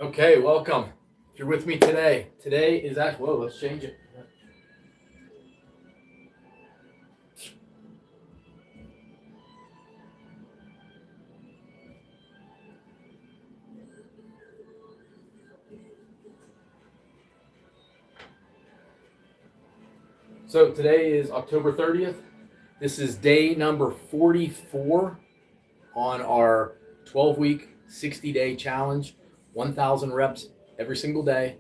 Okay, welcome. If you're with me today is actually, whoa, let's change it. So today is October 30th. This is day number 44 on our 12-week, 60-day challenge. 1,000 reps every single day,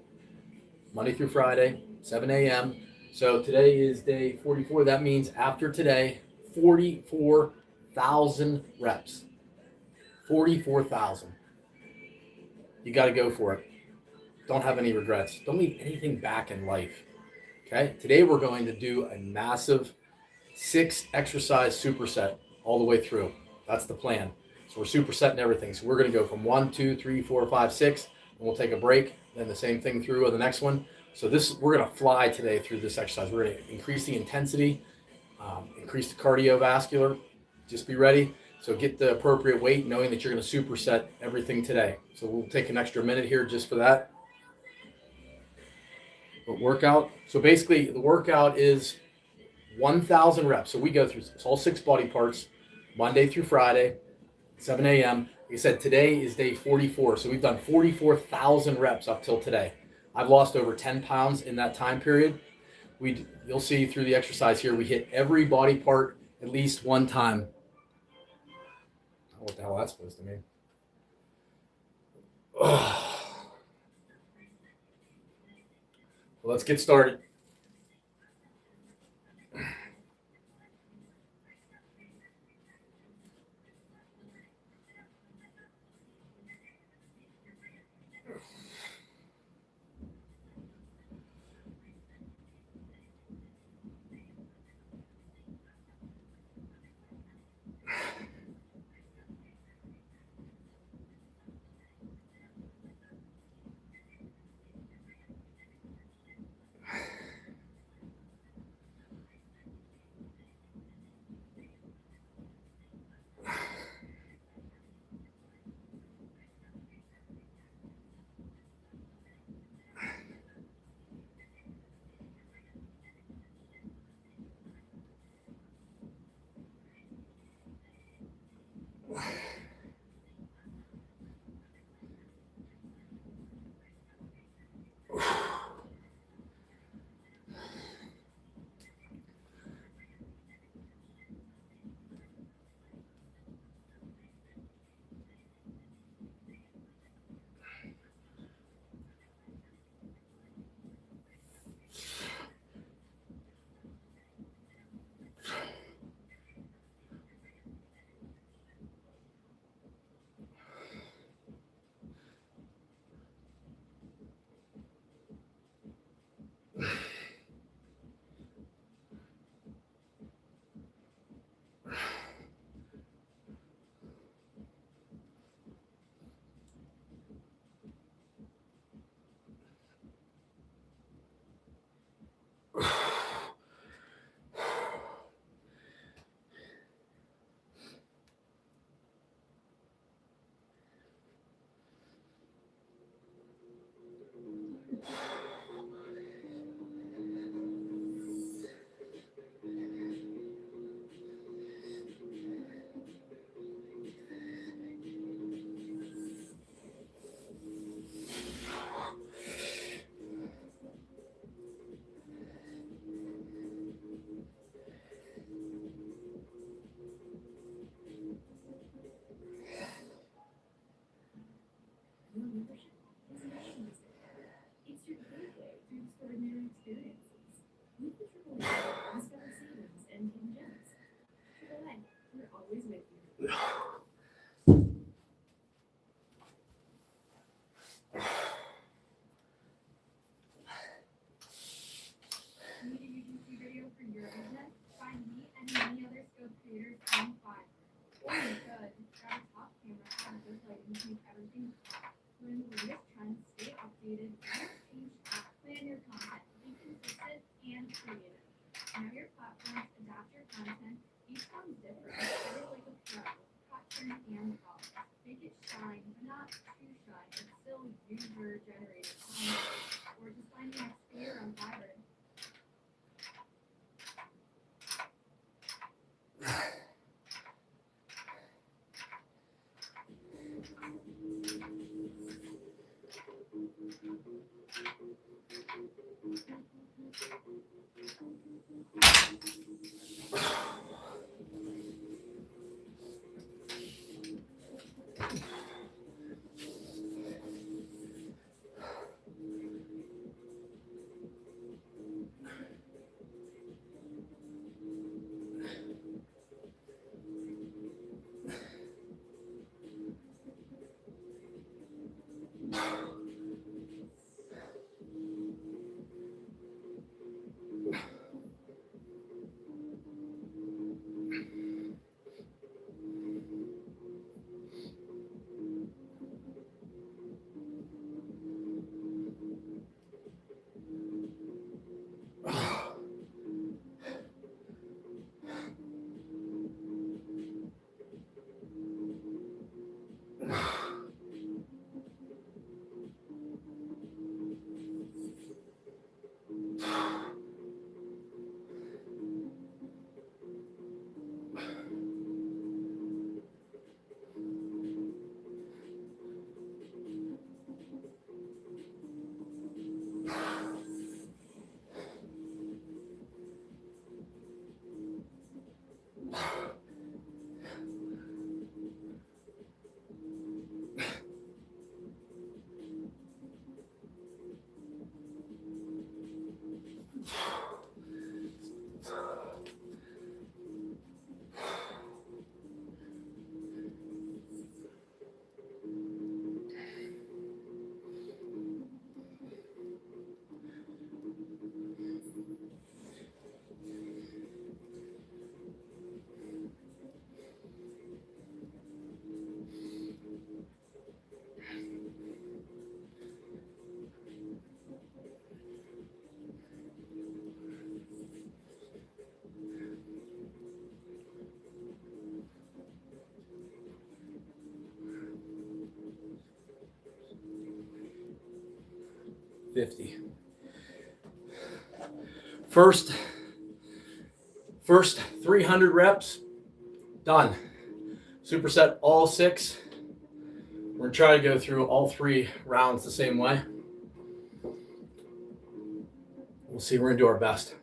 Monday through Friday, 7 a.m. So today is day 44. That means after today, 44,000 reps. 44,000. You got to go for it. Don't have any regrets. Don't leave anything back in life. Okay? Today we're going to do a massive 6 exercise superset all the way through. That's the plan. So we're supersetting everything. So we're going to go from 1, 2, 3, 4, 5, 6, and we'll take a break. Then the same thing through on the next one. So we're going to fly today through this exercise. We're going to increase the intensity, increase the cardiovascular. Just be ready. So get the appropriate weight, knowing that you're going to superset everything today. So we'll take an extra minute here just for that. But workout. So basically, the workout is 1,000 reps. So we go through all 6 body parts, Monday through Friday, 7 a.m. Like I said, today is day 44. So we've done 44,000 reps up till today. I've lost over 10 pounds in that time period. You'll see through the exercise here, we hit every body part at least one time. What the hell that's supposed to mean? Well, let's get started. 50. First 300 reps, done. Superset all 6. We're gonna try to go through all 3 rounds the same way. We'll see, we're gonna do our best.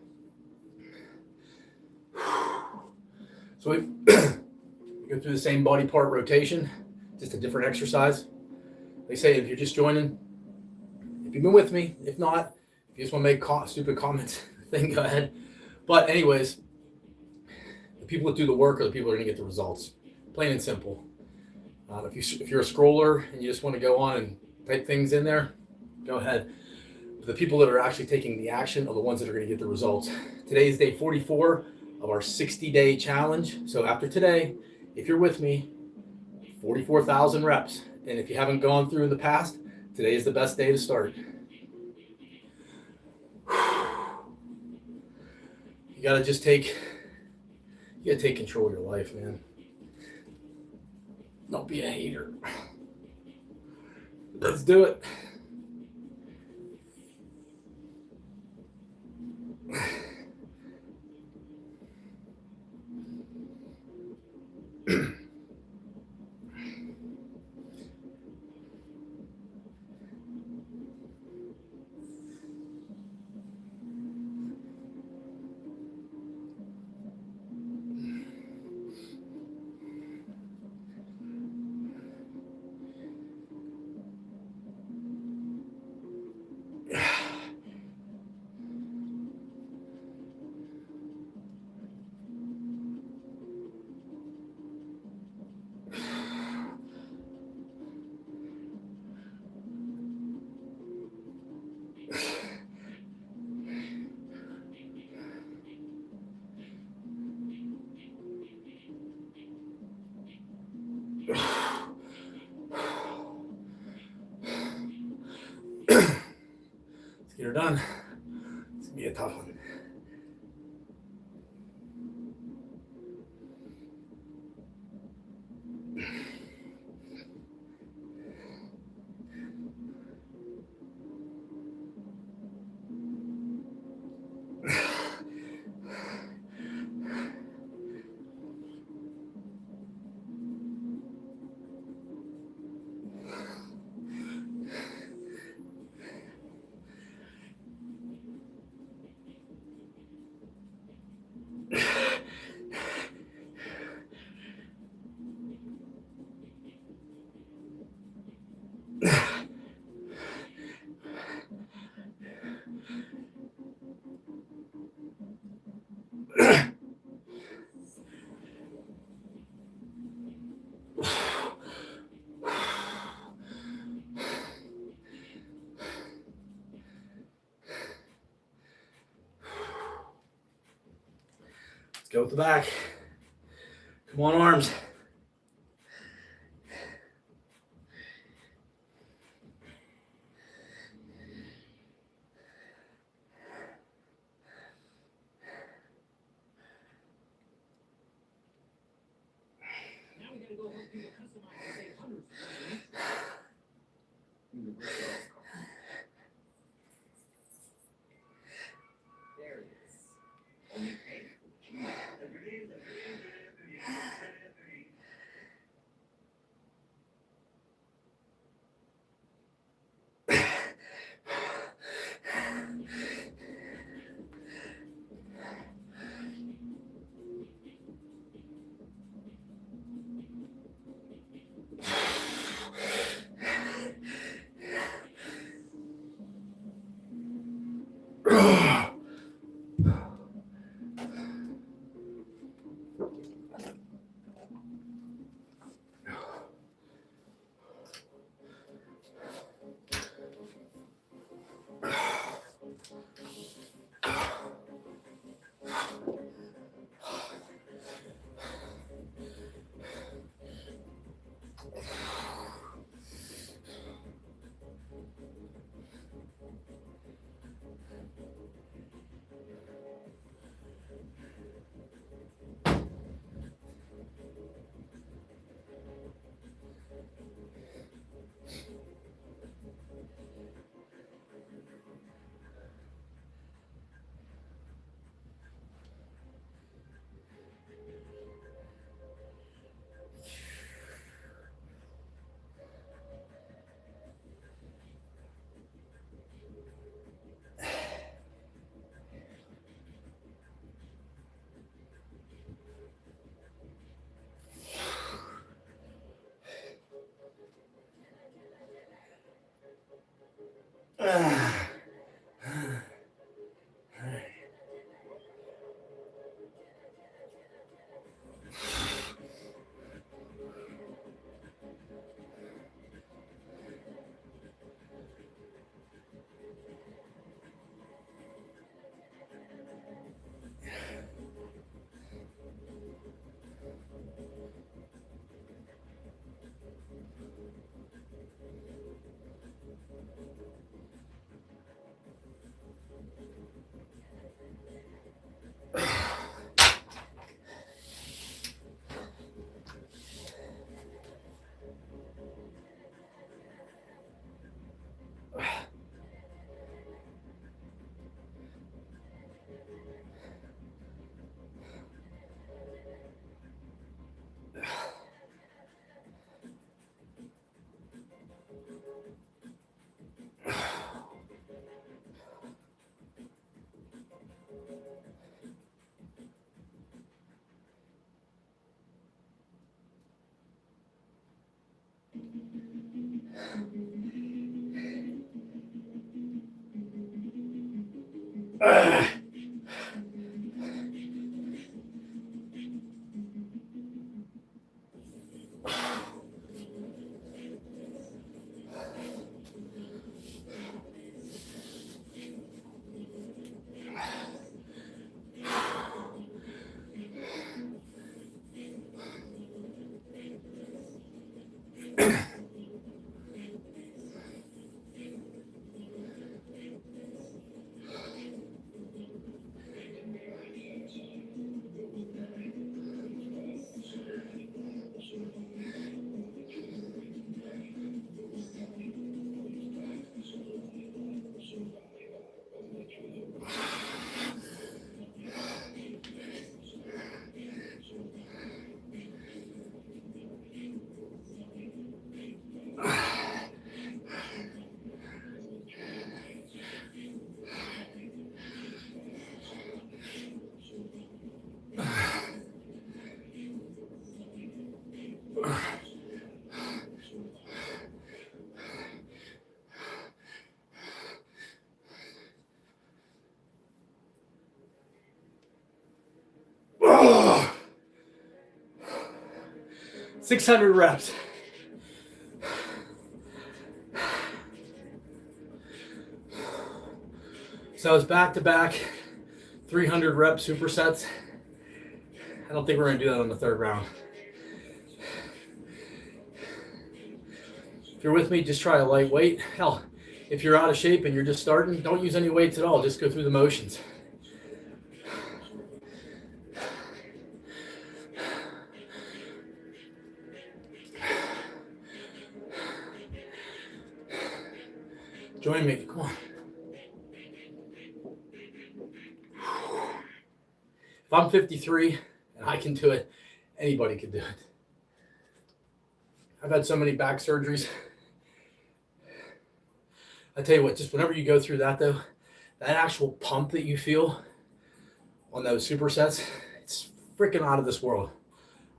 So we go through the same body part rotation, just a different exercise. They say if you're just joining, if you've been with me, if not, if you just want to make stupid comments, then go ahead. But anyways, the people that do the work are the people that are going to get the results. Plain and simple. If you're a scroller and you just want to go on and type things in there, go ahead. But the people that are actually taking the action are the ones that are going to get the results. Today is day 44 of our 60-day challenge. So after today, if you're with me, 44,000 reps. And if you haven't gone through in the past, today is the best day to start. You gotta take control of your life, man. Don't be a hater. Let's do it. done. It's gonna be a tough one. Let's go with the back. Come on, arms. 600 reps. So it's back-to-back 300 rep supersets. I don't think we're going to do that on the third round. If you're with me, just try a light weight. Hell, if you're out of shape and you're just starting, don't use any weights at all. Just go through the motions. Join me. Come on. If I'm 53 and I can do it, anybody can do it. I've had so many back surgeries. I tell you what, just whenever you go through that though, that actual pump that you feel on those supersets, it's freaking out of this world.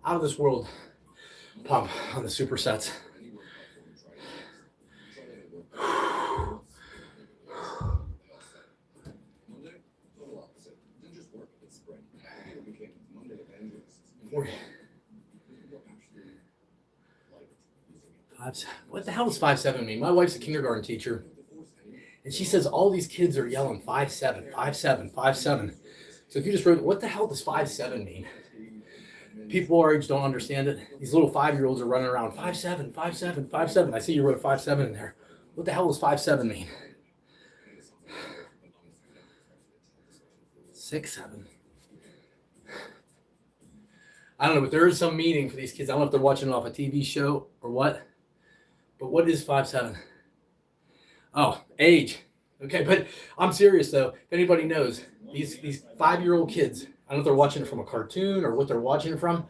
Out of this world pump on the supersets. What the hell does 5'7" mean? My wife's a kindergarten teacher, and she says all these kids are yelling 5'7", 5'7", 5'7". So if you just wrote, what the hell does 5'7" mean? People our age don't understand it. These little 5-year-olds are running around 5'7", 5'7", 5'7". I see you wrote 5'7" in there. What the hell does 5'7" mean? 6'7". I don't know, but there is some meaning for these kids. I don't know if they're watching it off a TV show or what. But what is 5'7"? Oh, age. Okay, but I'm serious though. If anybody knows, these 5-year-old kids, I don't know if they're watching it from a cartoon or what they're watching it from,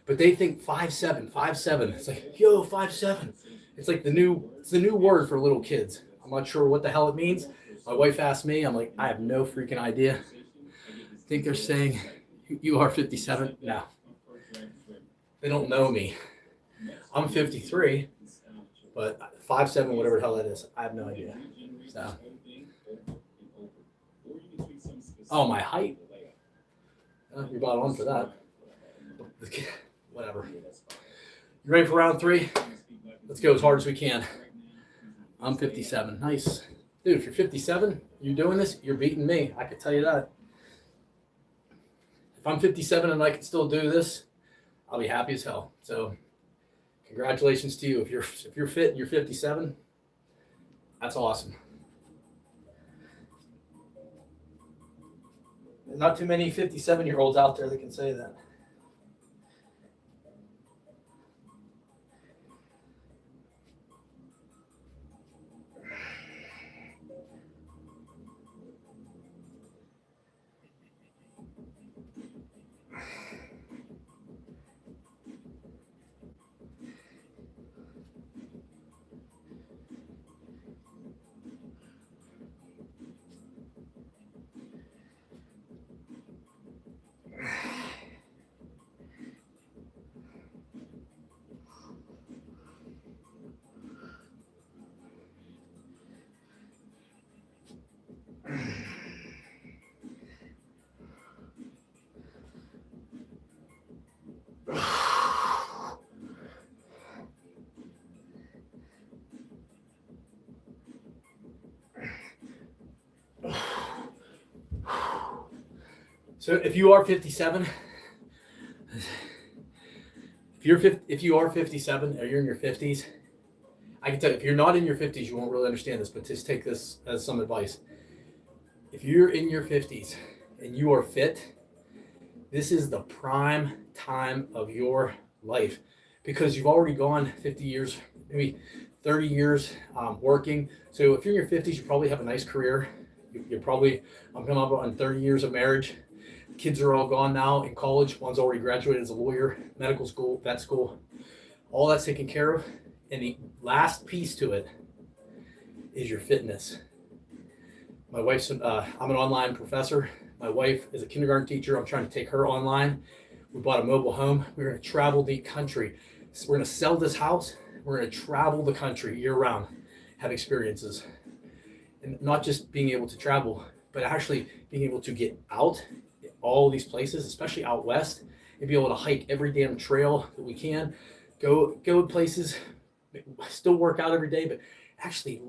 but they think 5'7", 5'7". It's like, yo, 5'7". It's like the new word for little kids. I'm not sure what the hell it means. My wife asked me, I'm like, I have no freaking idea. I think they're saying you are 57. No. They don't know me. I'm 53. But 5'7", whatever the hell that is, I have no idea. So, oh, my height? You're about on for that. Whatever. You ready for round 3? Let's go as hard as we can. I'm 57. Nice. Dude, if you're 57, you're doing this, you're beating me. I can tell you that. If I'm 57 and I can still do this, I'll be happy as hell. So, congratulations to you. If you're fit and you're 57, that's awesome. There's not too many 57-year-olds out there that can say that. So if you are 57, if you are 57 or you're in your 50s, I can tell you, if you're not in your 50s, you won't really understand this, but just take this as some advice. If you're in your 50s and you are fit, this is the prime time of your life because you've already gone 50 years, maybe 30 years working. So if you're in your 50s, you probably have a nice career. You're probably, I'm coming up on 30 years of marriage. Kids are all gone now in college. One's already graduated as a lawyer, medical school, vet school. All that's taken care of. And the last piece to it is your fitness. My wife's, I'm an online professor. My wife is a kindergarten teacher. I'm trying to take her online. We bought a mobile home. We're going to travel the country. So we're going to sell this house. We're going to travel the country year round, have experiences. And not just being able to travel, but actually being able to get out all these places, especially out west, and be able to hike every damn trail that we can, Go places, still work out every day, but actually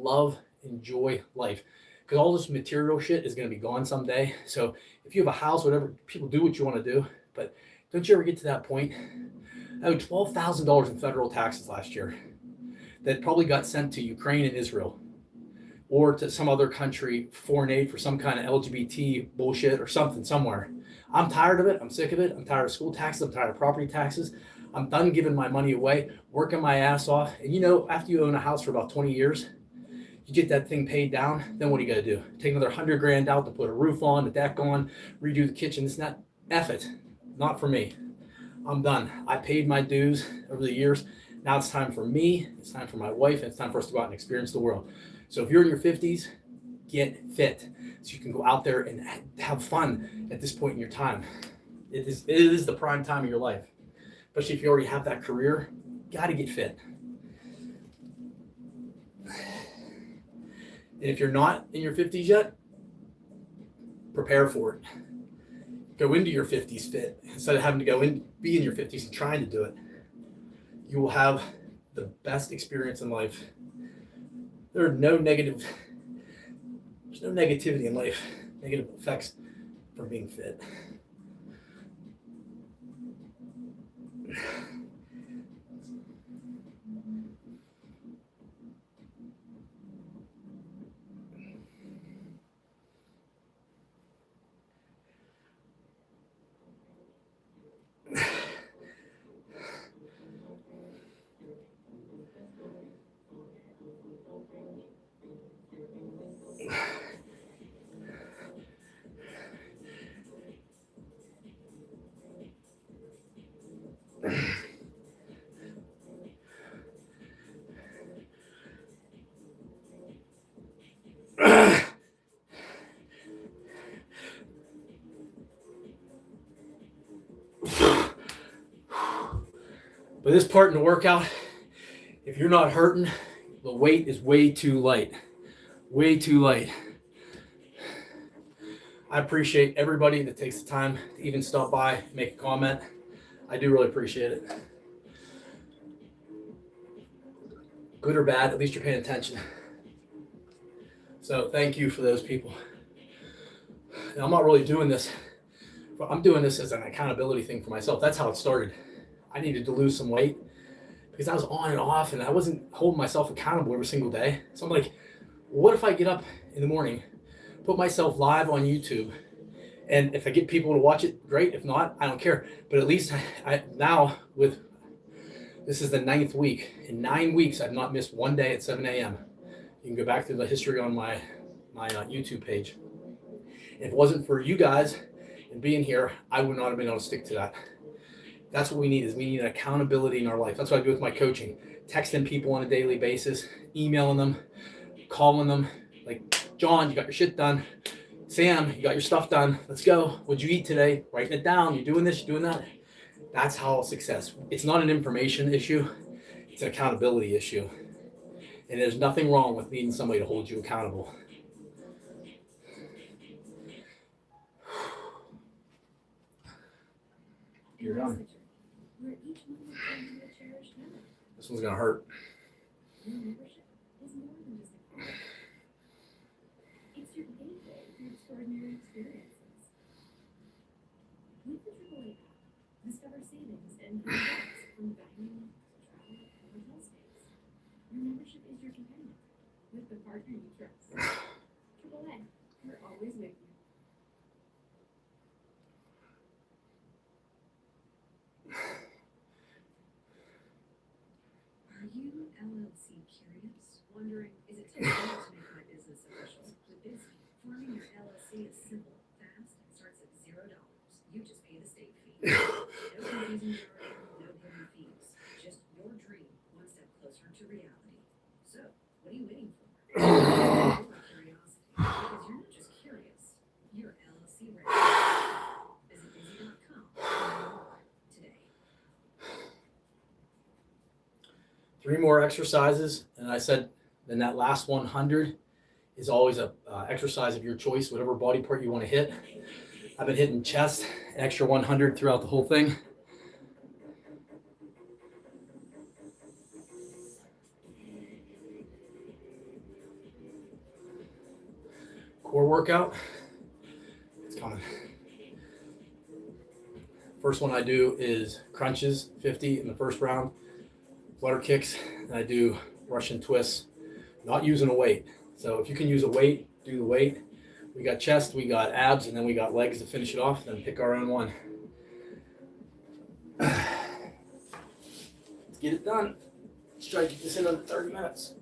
enjoy life. Because all this material shit is going to be gone someday. So if you have a house, whatever, people do what you want to do. But don't you ever get to that point? I owed $12,000 in federal taxes last year that probably got sent to Ukraine and Israel or to some other country, foreign aid for some kind of LGBT bullshit or something somewhere. I'm tired of it. I'm sick of it. I'm tired of school taxes. I'm tired of property taxes. I'm done giving my money away, working my ass off. And after you own a house for about 20 years, you get that thing paid down, then what are you going to do? Take another $100,000 out to put a roof on, the deck on, redo the kitchen. It's not, F it. Not for me. I'm done. I paid my dues over the years. Now it's time for me. It's time for my wife. And it's time for us to go out and experience the world. So if you're in your 50s, get fit so you can go out there and have fun at this point in your time. It is the prime time of your life, especially if you already have that career. Got to get fit. And if you're not in your 50s yet, prepare for it. Go into your 50s fit instead of having to be in your 50s and trying to do it. You will have the best experience in life. There's no negativity in life, negative effects from being fit. But this part in the workout, if you're not hurting, the weight is way too light. Way too light. I appreciate everybody that takes the time to even stop by, make a comment. I do really appreciate it. Good or bad, at least you're paying attention. So thank you for those people. And I'm not really doing this. I'm doing this as an accountability thing for myself. That's how it started. I needed to lose some weight because I was on and off and I wasn't holding myself accountable every single day. So I'm like, what if I get up in the morning, put myself live on YouTube, and if I get people to watch it, great. If not, I don't care. But at least this is the 9th week. In 9 weeks, I've not missed one day at 7 a.m. You can go back to the history on my YouTube page. If it wasn't for you guys and being here, I would not have been able to stick to that. That's what we need we need an accountability in our life. That's what I do with my coaching. Texting people on a daily basis, emailing them, calling them. Like, John, you got your shit done. Sam, you got your stuff done. Let's go. What'd you eat today? Writing it down. You're doing this, you're doing that. That's how success. It's not an information issue. It's an accountability issue. And there's nothing wrong with needing somebody to hold you accountable. You're done. This one's going to hurt. It's your gateway to extraordinary experiences. With the AAA app, discover savings and rewards from dining, travel, and hotel stays. Your membership is your companion with the partner you trust. AAA, we're always with you. Are you LLC curious? Wondering, is it too late to make my business official? With Busy, forming your LLC is simple, fast, and starts at $0. You just pay the state fee. No confusing jargon, no hidden fees. Just your dream, one step closer to reality. So, what are you waiting for? Your curiosity, because you're not just curious, you're LLC ready. Visit busy.com today. 3 more exercises, and I said then that last 100 is always a exercise of your choice, whatever body part you want to hit. I've been hitting chest, extra 100 throughout the whole thing. core workout. It's coming. First one I do is crunches, 50 in the first round, flutter kicks, and I do Russian twists, not using a weight. So if you can use a weight, do the weight. We got chest, we got abs, and then we got legs to finish it off, then pick our own one. Let's get it done. Let's try to get this in under 30 minutes.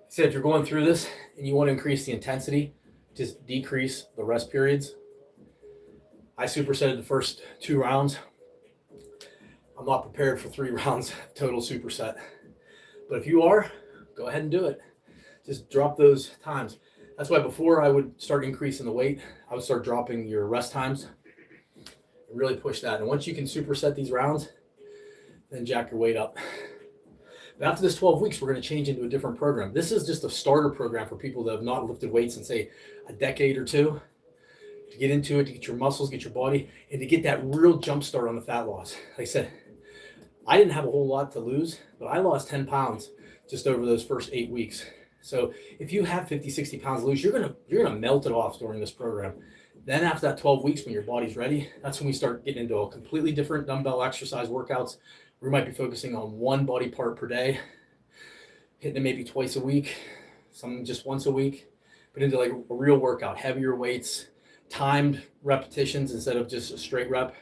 So if you're going through this and you want to increase the intensity, just decrease the rest periods. I supersetted the first 2 rounds. I'm not prepared for 3 rounds total superset. But if you are, go ahead and do it. Just drop those times. That's why before I would start increasing the weight, I would start dropping your rest times and really push that. And once you can superset these rounds, then jack your weight up. But after this 12 weeks, we're going to change into a different program. This is just a starter program for people that have not lifted weights in, say, a decade or 2, to get into it, to get your muscles, get your body, and to get that real jump start on the fat loss. Like I said, I didn't have a whole lot to lose, but I lost 10 pounds just over those first 8 weeks. So if you have 50, 60 pounds to lose, you're gonna melt it off during this program. Then after that 12 weeks, when your body's ready, that's when we start getting into a completely different dumbbell exercise workouts. We might be focusing on one body part per day, hitting it maybe twice a week, some just once a week, but into like a real workout, heavier weights, timed repetitions instead of just a straight rep.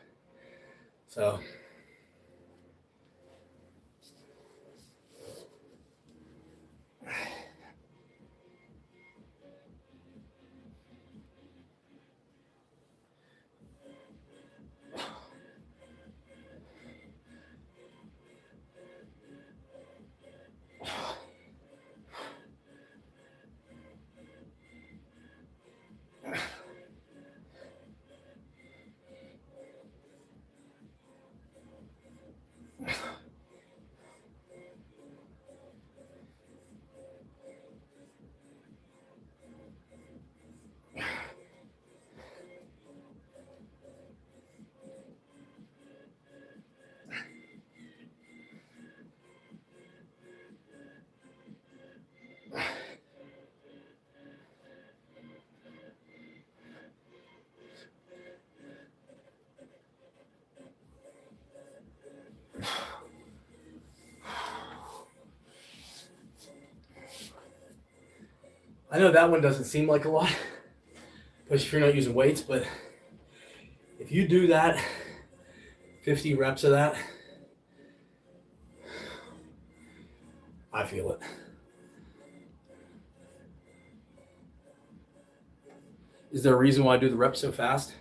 So I know that one doesn't seem like a lot, especially if you're not using weights, but if you do that, 50 reps of that, I feel it. Is there a reason why I do the reps so fast?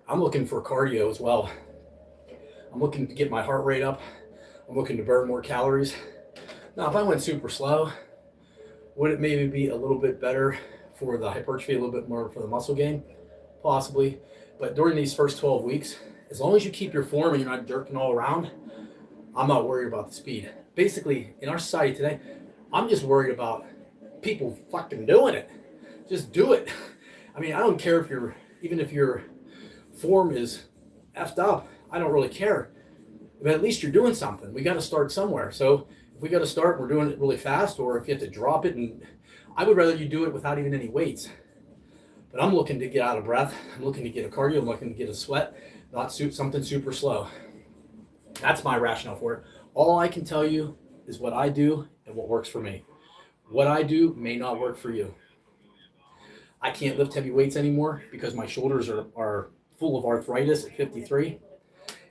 I'm looking for cardio as well. I'm looking to get my heart rate up. I'm looking to burn more calories. Now, if I went super slow, would it maybe be a little bit better for the hypertrophy, a little bit more for the muscle gain? Possibly. But during these first 12 weeks, as long as you keep your form and you're not jerking all around, I'm not worried about the speed. Basically, in our society today, I'm just worried about people fucking doing it. Just do it. I mean, I don't care if even if your form is effed up, I don't really care. But at least you're doing something. We got to start somewhere. So if we got to start, we're doing it really fast, or if you have to drop it, and I would rather you do it without even any weights. But I'm looking to get out of breath. I'm looking to get a cardio. I'm looking to get a sweat, not something super slow. That's my rationale for it. All I can tell you is what I do and what works for me. What I do may not work for you. I can't lift heavy weights anymore because my shoulders are full of arthritis at 53.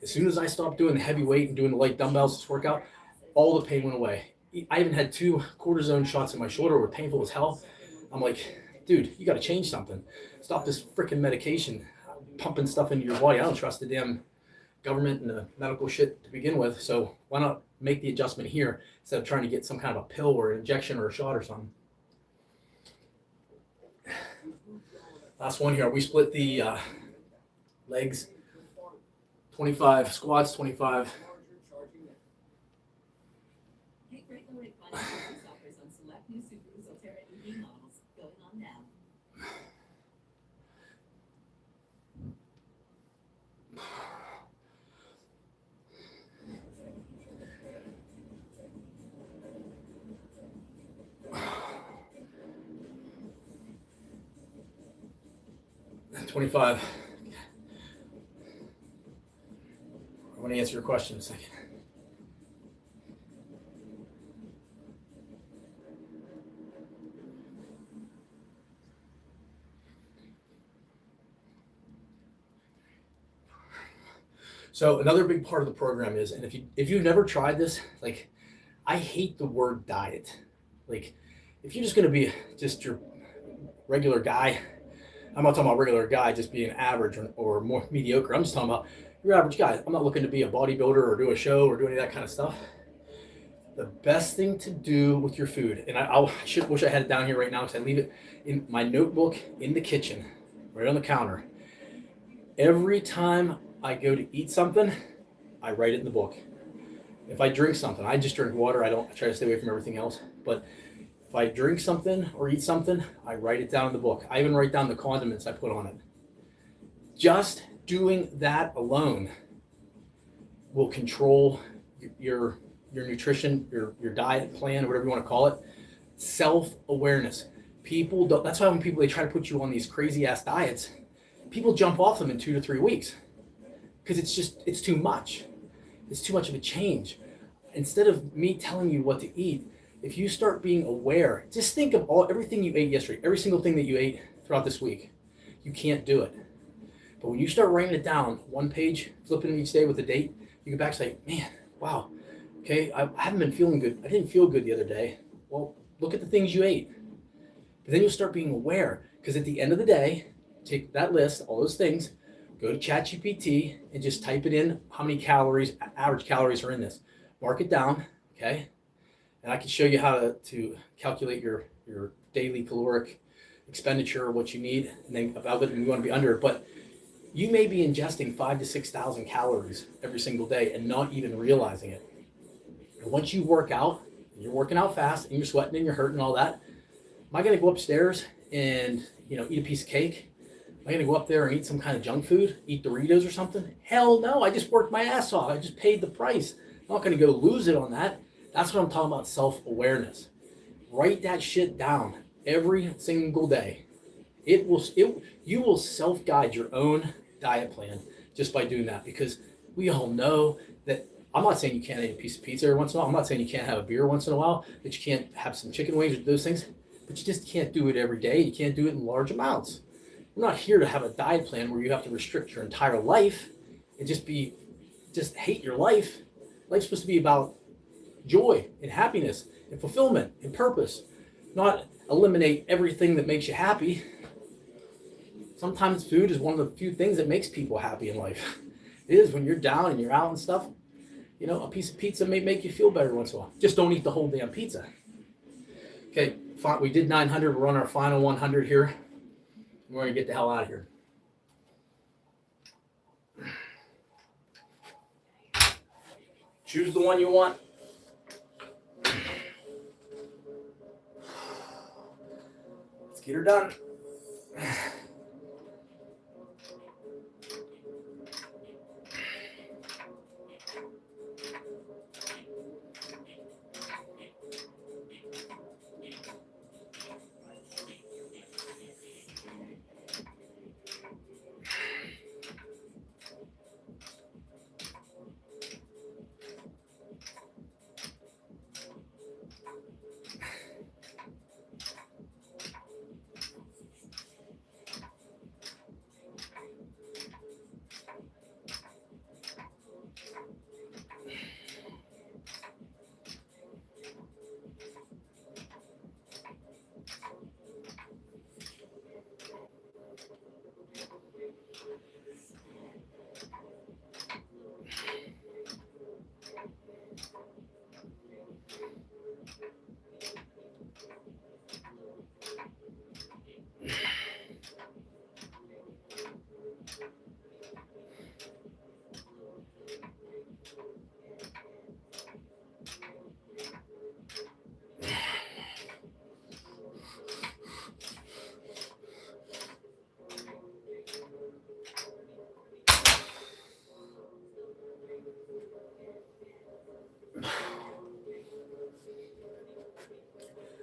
As soon as I stopped doing the heavy weight and doing the light dumbbells this workout, all the pain went away. I even had 2 cortisone shots in my shoulder, were painful as hell. I'm like, dude, you got to change something. Stop this freaking medication pumping stuff into your body. I don't trust the damn government and the medical shit to begin with. So why not make the adjustment here instead of trying to get some kind of a pill or an injection or a shot or something? Last one here. We split the legs, 25 squats, 25. Get great low rate financial offers on select new Subaru Zotera EV models going on now. And 25. I want to answer your question in a second. So another big part of the program is, and if you've never tried this, like, I hate the word diet. Like, if you're just going to be just your regular guy, I'm not talking about regular guy just being average or more mediocre. I'm just talking about your average guy. I'm not looking to be a bodybuilder or do a show or do any of that kind of stuff. The best thing to do with your food, and I wish I had it down here right now because I leave it in my notebook in the kitchen, right on the counter. Every time I go to eat something, I write it in the book. If I drink something, I just drink water. I try to stay away from everything else. But if I drink something or eat something, I write it down in the book. I even write down the condiments I put on it. Just doing that alone will control your nutrition, your diet plan, or whatever you want to call it. Self-awareness. People don't. That's why when they try to put you on these crazy ass diets, people jump off them in 2 to 3 weeks because it's too much. It's too much of a change. Instead of me telling you what to eat, if you start being aware, just think of everything you ate yesterday, every single thing that you ate throughout this week. You can't do it. But when you start writing it down, one page, flipping it each day with a date, you go back and say, man, wow, okay, I haven't been feeling good. I didn't feel good the other day. Well, look at the things you ate. But then you'll start being aware, because at the end of the day, take that list, all those things, go to ChatGPT and just type it in, how many calories, average calories are in this. Mark it down, okay? And I can show you how to calculate your daily caloric expenditure, what you need, and then about it, and you want to be under it. But you may be ingesting 5,000 to 6,000 calories every single day and not even realizing it. And once you work out, you're working out fast, and you're sweating and you're hurting and all that, am I going to go upstairs and eat a piece of cake? Am I going to go up there and eat some kind of junk food, eat Doritos or something? Hell no, I just worked my ass off. I just paid the price. I'm not going to go lose it on that. That's what I'm talking about, self-awareness. Write that shit down every single day. You will self-guide your own diet plan just by doing that, because we all know that. I'm not saying you can't eat a piece of pizza every once in a while. I'm not saying you can't have a beer once in a while, that you can't have some chicken wings or those things, but you just can't do it every day. You can't do it in large amounts. We're not here to have a diet plan where you have to restrict your entire life and just hate your life. Life's supposed to be about joy and happiness and fulfillment and purpose, not eliminate everything that makes you happy. Sometimes food is one of the few things that makes people happy in life. It is when you're down and you're out and stuff. A piece of pizza may make you feel better once in a while. Just don't eat the whole damn pizza. Okay, fine. We did 900. We're on our final 100 here. We're going to get the hell out of here. Choose the one you want. Let's get her done.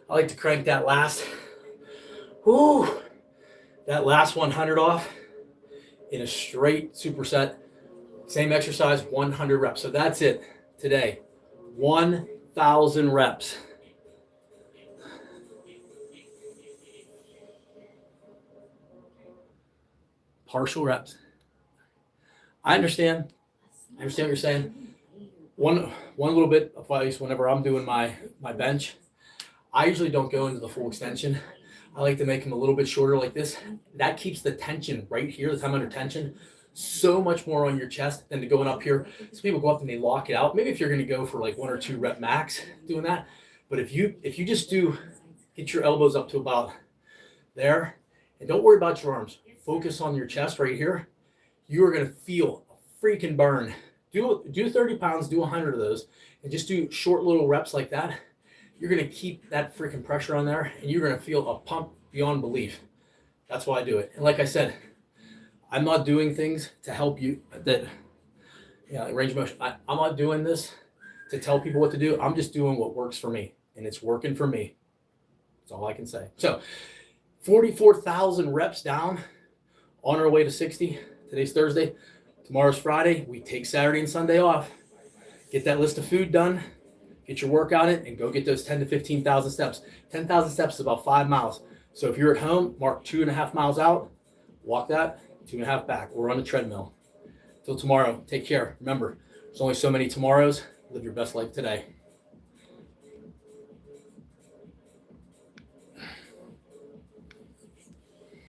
I like to crank that last, that last 100 off in a straight superset. Same exercise, 100 reps. So that's it today. 1,000 reps. Partial reps. I understand. I understand what you're saying. One little bit of advice whenever I'm doing my bench, I usually don't go into the full extension. I like to make them a little bit shorter like this. That keeps the tension right here, the time under tension, so much more on your chest than to going up here. Some people go up and they lock it out. Maybe if you're going to go for like 1 or 2 rep max doing that. But if you just get your elbows up to about there, and don't worry about your arms. Focus on your chest right here. You are going to feel a freaking burn. Do 30 pounds, do 100 of those, and just do short little reps like that. You're going to keep that freaking pressure on there, and you're going to feel a pump beyond belief. That's why I do it. And like I said, I'm not doing things to help you like range of motion. I'm not doing this to tell people what to do. I'm just doing what works for me, and it's working for me. That's all I can say. So 44,000 reps down, on our way to 60. Today's Thursday. Tomorrow's Friday. We take Saturday and Sunday off. Get that list of food done. Get your workout in and go get those 10 to 15,000 steps. 10,000 steps is about 5 miles. So if you're at home, mark 2.5 miles out. Walk that, 2.5 back. Or on the treadmill. Till tomorrow, take care. Remember, there's only so many tomorrows. Live your best life today.